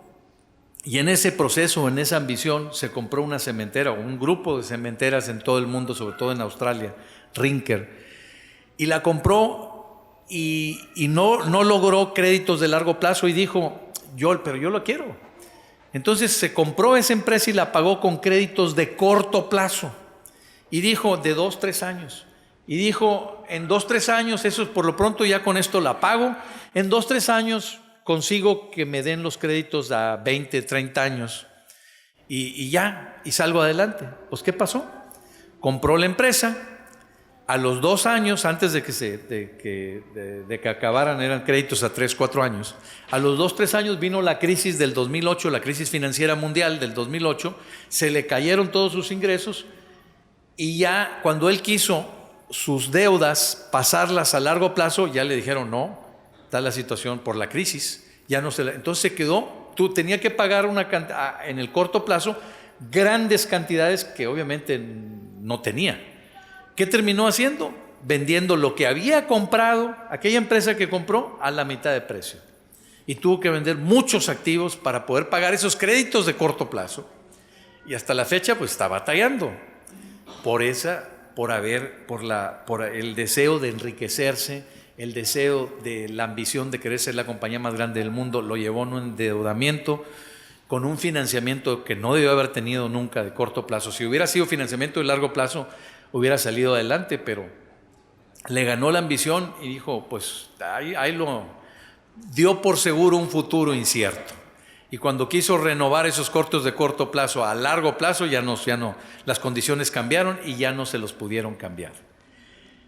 Y en ese proceso, en esa ambición, se compró una cementera o un grupo de cementeras en todo el mundo, sobre todo en Australia, Rinker. Y la compró y no logró créditos de largo plazo y dijo, pero yo lo quiero. Entonces se compró esa empresa y la pagó con créditos de corto plazo. Y dijo, de 2-3 años. Y dijo, en 2-3 años, eso por lo pronto ya con esto la pago. En 2-3 años consigo que me den los créditos a 20, 30 años y salgo adelante. Pues ¿qué pasó? Compró la empresa, a los 2 años, antes de que acabaran, eran créditos a 3-4 años, a los 2-3 años vino la crisis del 2008, la crisis financiera mundial del 2008, se le cayeron todos sus ingresos y ya cuando él quiso sus deudas pasarlas a largo plazo, ya le dijeron no. Está la situación por la crisis, entonces se quedó, tenía que pagar en el corto plazo grandes cantidades que obviamente no tenía. ¿Qué terminó haciendo? Vendiendo lo que había comprado, aquella empresa que compró, a la mitad de precio. Y tuvo que vender muchos activos para poder pagar esos créditos de corto plazo. Y hasta la fecha pues está batallando por el deseo de enriquecerse. El deseo de la ambición de querer ser la compañía más grande del mundo lo llevó a un endeudamiento con un financiamiento que no debió haber tenido nunca de corto plazo. Si hubiera sido financiamiento de largo plazo, hubiera salido adelante, pero le ganó la ambición y dijo, pues ahí lo dio por seguro un futuro incierto. Y cuando quiso renovar esos cortos de corto plazo a largo plazo, ya no, las condiciones cambiaron y ya no se los pudieron cambiar.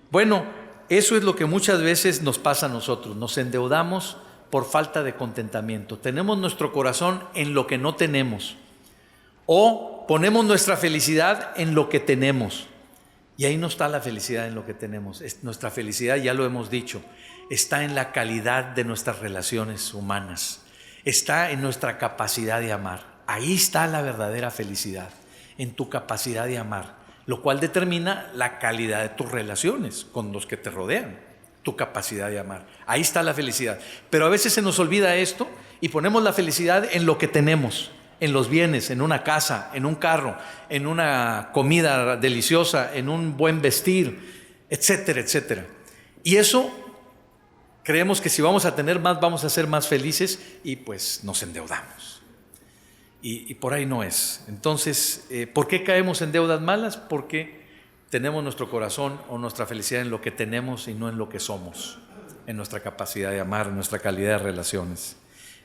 Bueno, eso es lo que muchas veces nos pasa a nosotros, nos endeudamos por falta de contentamiento. Tenemos nuestro corazón en lo que no tenemos o ponemos nuestra felicidad en lo que tenemos. Y ahí no está la felicidad en lo que tenemos. Nuestra felicidad, ya lo hemos dicho, está en la calidad de nuestras relaciones humanas, está en nuestra capacidad de amar. Ahí está la verdadera felicidad, en tu capacidad de amar, lo cual determina la calidad de tus relaciones con los que te rodean, tu capacidad de amar. Ahí está la felicidad. Pero a veces se nos olvida esto y ponemos la felicidad en lo que tenemos, en los bienes, en una casa, en un carro, en una comida deliciosa, en un buen vestir, etcétera, etcétera. Y eso creemos que si vamos a tener más, vamos a ser más felices y pues nos endeudamos. Y por ahí no es. Entonces, ¿por qué caemos en deudas malas? Porque tenemos nuestro corazón o nuestra felicidad en lo que tenemos y no en lo que somos, en nuestra capacidad de amar, en nuestra calidad de relaciones.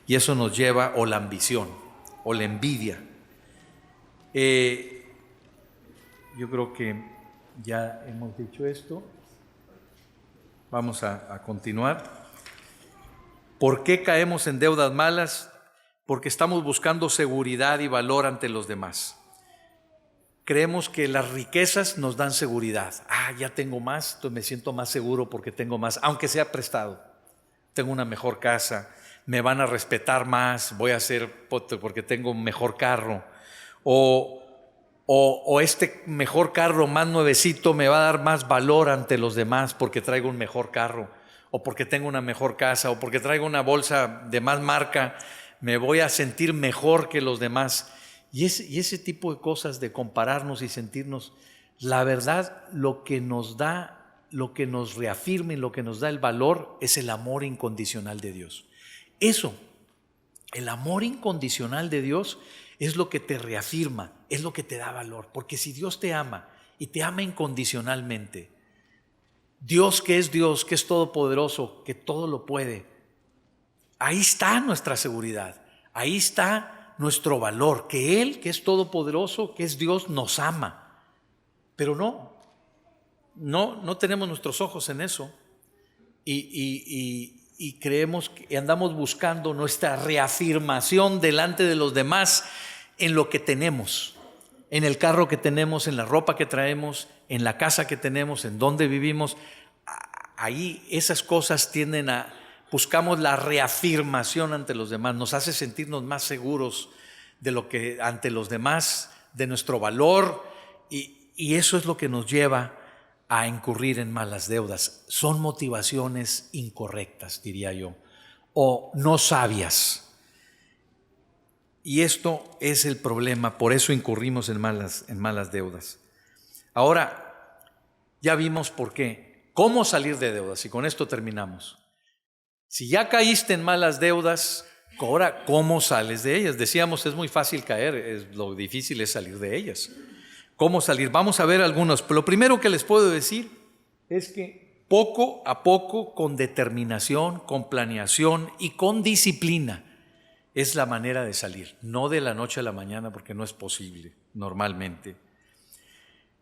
Y eso nos lleva, o la ambición, o la envidia. Yo creo que ya hemos dicho esto. Vamos a continuar. ¿Por qué caemos en deudas malas? Porque estamos buscando seguridad y valor ante los demás. Creemos que las riquezas nos dan seguridad. Ya tengo más, entonces me siento más seguro porque tengo más, aunque sea prestado. Tengo una mejor casa, me van a respetar más, voy a ser porque tengo un mejor carro. O este mejor carro más nuevecito me va a dar más valor ante los demás porque traigo un mejor carro, o porque tengo una mejor casa, o porque traigo una bolsa de más marca, me voy a sentir mejor que los demás. Y ese tipo de cosas de compararnos y sentirnos, la verdad, lo que nos da, lo que nos reafirma y lo que nos da el valor es el amor incondicional de Dios. Eso, el amor incondicional de Dios es lo que te reafirma, es lo que te da valor. Porque si Dios te ama y te ama incondicionalmente, Dios que es todopoderoso, que todo lo puede, ahí está nuestra seguridad, ahí está nuestro valor, que Él, que es todopoderoso, que es Dios, nos ama. Pero no tenemos nuestros ojos en eso y creemos que andamos buscando nuestra reafirmación delante de los demás en lo que tenemos, en el carro que tenemos, en la ropa que traemos, en la casa que tenemos, en donde vivimos. Ahí esas cosas buscamos la reafirmación ante los demás, nos hace sentirnos más seguros de lo que ante los demás, de nuestro valor, y eso es lo que nos lleva a incurrir en malas deudas. Son motivaciones incorrectas, diría yo, o no sabias. Y esto es el problema, por eso incurrimos en malas deudas. Ahora, ya vimos por qué. ¿Cómo salir de deudas? Y con esto terminamos. Si ya caíste en malas deudas, ahora, ¿cómo sales de ellas? Decíamos, es muy fácil caer, lo difícil es salir de ellas. ¿Cómo salir? Vamos a ver algunos. Pero lo primero que les puedo decir es que poco a poco, con determinación, con planeación y con disciplina, es la manera de salir. No de la noche a la mañana, porque no es posible normalmente.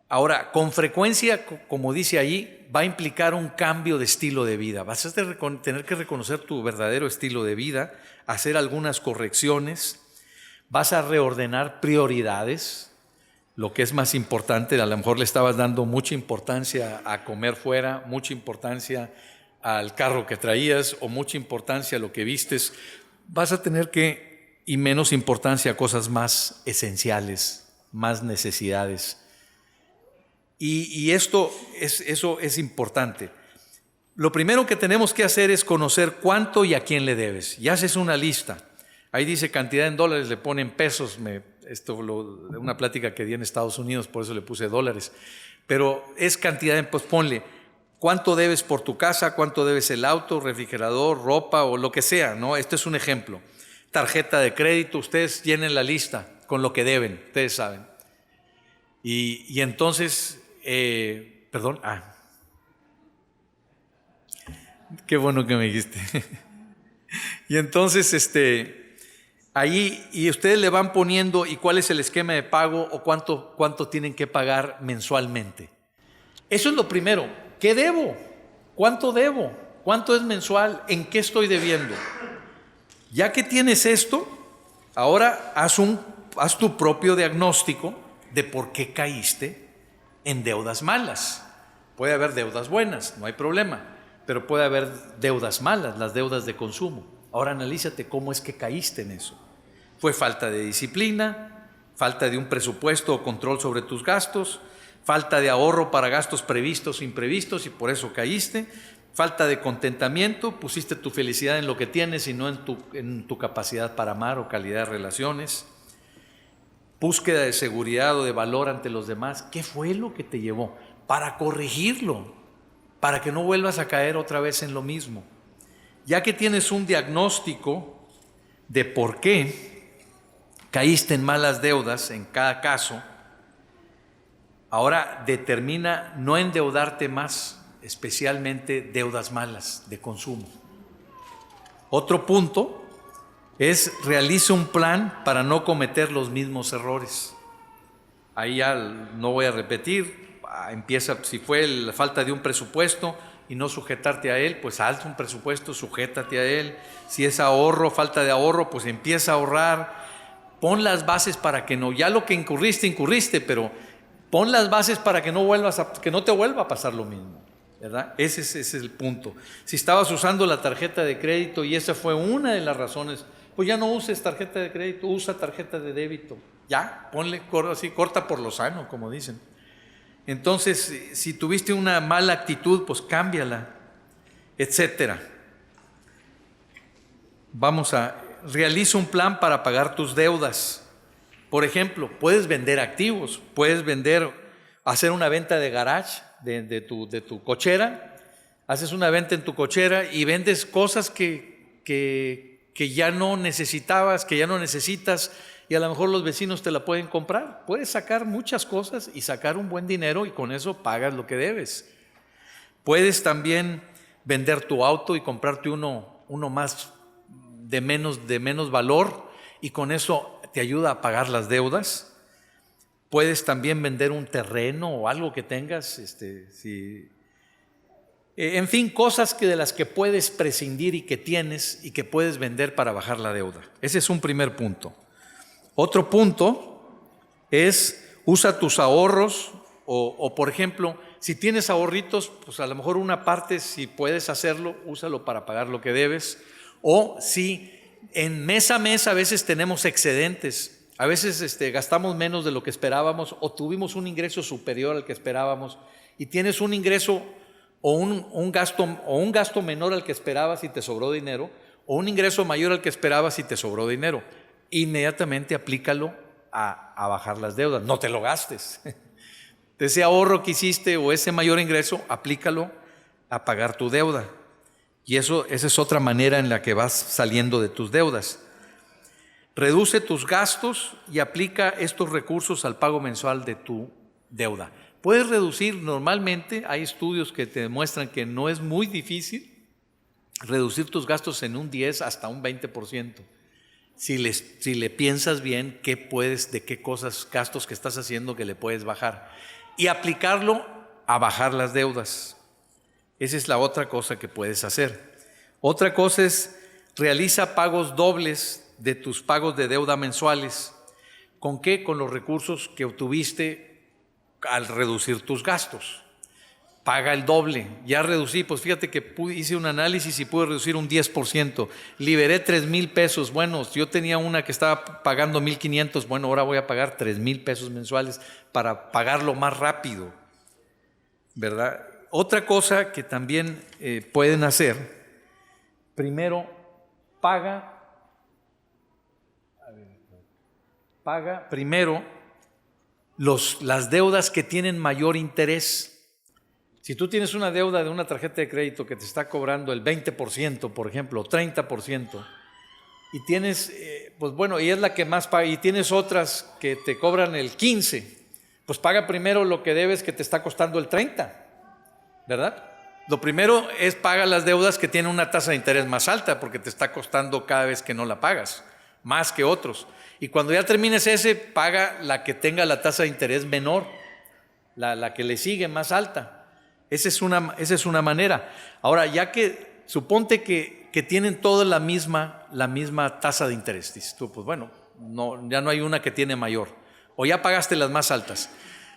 Ahora, con frecuencia, como dice ahí, va a implicar un cambio de estilo de vida. Vas a tener que reconocer tu verdadero estilo de vida, hacer algunas correcciones, vas a reordenar prioridades, lo que es más importante. A lo mejor le estabas dando mucha importancia a comer fuera, mucha importancia al carro que traías o mucha importancia a lo que vistes. Vas a tener y menos importancia a cosas más esenciales, más necesidades. Y eso es importante. Lo primero que tenemos que hacer es conocer cuánto y a quién le debes. Y haces una lista. Ahí dice cantidad en dólares, le ponen pesos. Una plática que di en Estados Unidos, por eso le puse dólares. Pero es cantidad, pues ponle cuánto debes por tu casa, cuánto debes el auto, refrigerador, ropa o lo que sea, ¿no? Este es un ejemplo. Tarjeta de crédito, ustedes llenen la lista con lo que deben, ustedes saben. Y entonces... perdón. Qué bueno que me dijiste. Y entonces, ahí, y ustedes le van poniendo, ¿y cuál es el esquema de pago o cuánto tienen que pagar mensualmente? Eso es lo primero. ¿Qué debo? ¿Cuánto debo? ¿Cuánto es mensual? ¿En qué estoy debiendo? Ya que tienes esto, ahora haz tu propio diagnóstico de por qué caíste en deudas malas. Puede haber deudas buenas, no hay problema, pero puede haber deudas malas, las deudas de consumo. Ahora analízate cómo es que caíste en eso. ¿Fue falta de disciplina, falta de un presupuesto o control sobre tus gastos, falta de ahorro para gastos previstos o imprevistos y por eso caíste? Falta de contentamiento, pusiste tu felicidad en lo que tienes y no en tu capacidad para amar o calidad de relaciones. Búsqueda de seguridad o de valor ante los demás. ¿Qué fue lo que te llevó? Para corregirlo, para que no vuelvas a caer otra vez en lo mismo. Ya que tienes un diagnóstico de por qué caíste en malas deudas en cada caso, ahora determina no endeudarte más, especialmente deudas malas de consumo. Otro punto es realiza un plan para no cometer los mismos errores. Ahí ya no voy a repetir, empieza, si fue la falta de un presupuesto y no sujetarte a él, pues haz un presupuesto, sujétate a él. Si es ahorro, falta de ahorro, pues empieza a ahorrar. Pon las bases para que no, ya lo que incurriste, pero pon las bases para que que no te vuelva a pasar lo mismo, ¿verdad? Ese es el punto. Si estabas usando la tarjeta de crédito y esa fue una de las razones, pues ya no uses tarjeta de crédito, usa tarjeta de débito. Ya, ponle así, corta por lo sano, como dicen. Entonces, si tuviste una mala actitud, pues cámbiala, etcétera. Realiza un plan para pagar tus deudas. Por ejemplo, puedes vender activos, hacer una venta de garage de tu cochera, haces una venta en tu cochera y vendes cosas que ya no necesitabas, que ya no necesitas, y a lo mejor los vecinos te la pueden comprar. Puedes sacar muchas cosas y sacar un buen dinero y con eso pagas lo que debes. Puedes también vender tu auto y comprarte uno más de menos valor y con eso te ayuda a pagar las deudas. Puedes también vender un terreno o algo que tengas, en fin, cosas de las que puedes prescindir y que tienes y que puedes vender para bajar la deuda. Ese es un primer punto. Otro punto es usa tus ahorros o por ejemplo, si tienes ahorritos, pues a lo mejor una parte, si puedes hacerlo, úsalo para pagar lo que debes. O si en mes a mes a veces tenemos excedentes, a veces gastamos menos de lo que esperábamos o tuvimos un ingreso superior al que esperábamos y tienes un ingreso o un gasto menor al que esperabas y te sobró dinero, o un ingreso mayor al que esperabas y te sobró dinero. Inmediatamente aplícalo a bajar las deudas, no te lo gastes. Ese ahorro que hiciste o ese mayor ingreso, aplícalo a pagar tu deuda. Y esa es otra manera en la que vas saliendo de tus deudas. Reduce tus gastos y aplica estos recursos al pago mensual de tu deuda. Puedes reducir, normalmente hay estudios que te demuestran que no es muy difícil reducir tus gastos en un 10 hasta un 20%. Si le piensas bien de qué gastos que estás haciendo que le puedes bajar. Y aplicarlo a bajar las deudas. Esa es la otra cosa que puedes hacer. Otra cosa es realiza pagos dobles de tus pagos de deuda mensuales. ¿Con qué? Con los recursos que obtuviste al reducir tus gastos. Paga el doble. Ya reducí, pues fíjate que hice un análisis y pude reducir un 10%. Liberé 3,000 pesos. Bueno, yo tenía una que estaba pagando 1,500. Bueno, ahora voy a pagar 3,000 pesos mensuales para pagarlo más rápido, ¿verdad? Otra cosa que también pueden hacer, primero, paga primero las deudas que tienen mayor interés. Si tú tienes una deuda de una tarjeta de crédito que te está cobrando el 20%, por ejemplo, o 30%, y tienes, y es la que más paga, y tienes otras que te cobran el 15%, pues paga primero lo que debes que te está costando el 30%, ¿verdad? Lo primero es paga las deudas que tienen una tasa de interés más alta, porque te está costando cada vez que no la pagas, más que otros. Y cuando ya termines paga la que tenga la tasa de interés menor, la que le sigue más alta. Esa es una manera. Ahora, ya que suponte que tienen todas la misma tasa de interés, dices tú, pues bueno, ya no hay una que tiene mayor, o ya pagaste las más altas.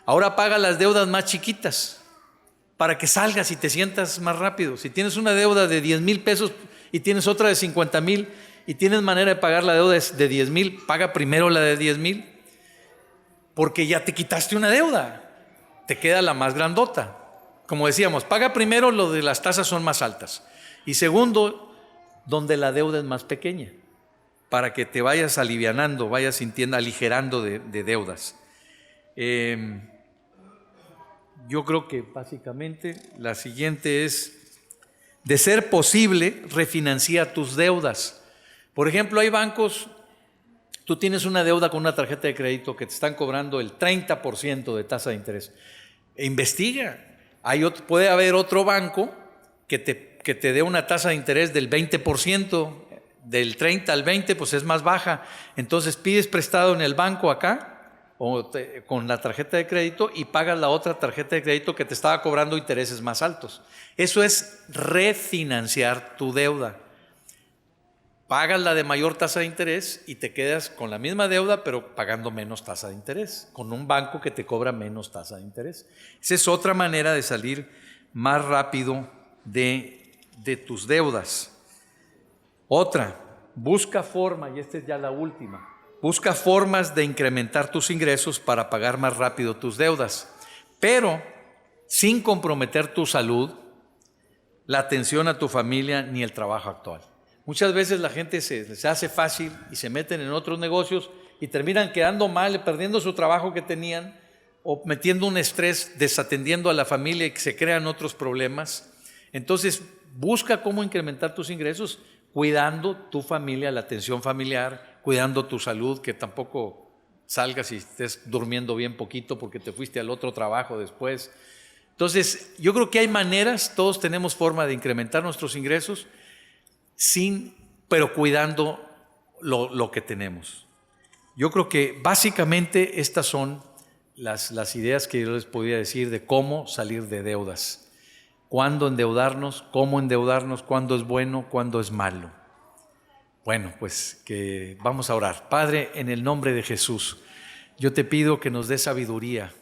Ahora paga las deudas más chiquitas para que salgas y te sientas más rápido. Si tienes una deuda de 10,000 pesos y tienes otra de 50,000 y tienes manera de pagar la deuda de 10,000, paga primero la de 10,000, porque ya te quitaste una deuda, te queda la más grandota. Como decíamos, paga primero lo de las tasas son más altas, y segundo, donde la deuda es más pequeña, para que te vayas alivianando, vayas sintiendo, aligerando de deudas. Yo creo que básicamente la siguiente es, de ser posible, refinancia tus deudas. Por ejemplo, hay bancos, tú tienes una deuda con una tarjeta de crédito que te están cobrando el 30% de tasa de interés. Investiga. Puede haber otro banco que te dé una tasa de interés del 20%, del 30 al 20, pues es más baja. Entonces pides prestado en el banco acá, con la tarjeta de crédito, y pagas la otra tarjeta de crédito que te estaba cobrando intereses más altos. Eso es refinanciar tu deuda. Pagas la de mayor tasa de interés y te quedas con la misma deuda, pero pagando menos tasa de interés, con un banco que te cobra menos tasa de interés. Esa es otra manera de salir más rápido de tus deudas. Otra, busca forma, y esta es ya la última, busca formas de incrementar tus ingresos para pagar más rápido tus deudas, pero sin comprometer tu salud, la atención a tu familia ni el trabajo actual. Muchas veces la gente se hace fácil y se meten en otros negocios y terminan quedando mal, perdiendo su trabajo que tenían o metiendo un estrés, desatendiendo a la familia y que se crean otros problemas. Entonces, busca cómo incrementar tus ingresos cuidando tu familia, la atención familiar, cuidando tu salud, que tampoco salgas y estés durmiendo bien poquito porque te fuiste al otro trabajo después. Entonces, yo creo que hay maneras, todos tenemos forma de incrementar nuestros ingresos, pero cuidando lo que tenemos. Yo creo que básicamente estas son las ideas que yo les podía decir de cómo salir de deudas. Cuándo endeudarnos, cómo endeudarnos, cuándo es bueno, cuándo es malo. Bueno, pues que vamos a orar. Padre, en el nombre de Jesús, yo te pido que nos des sabiduría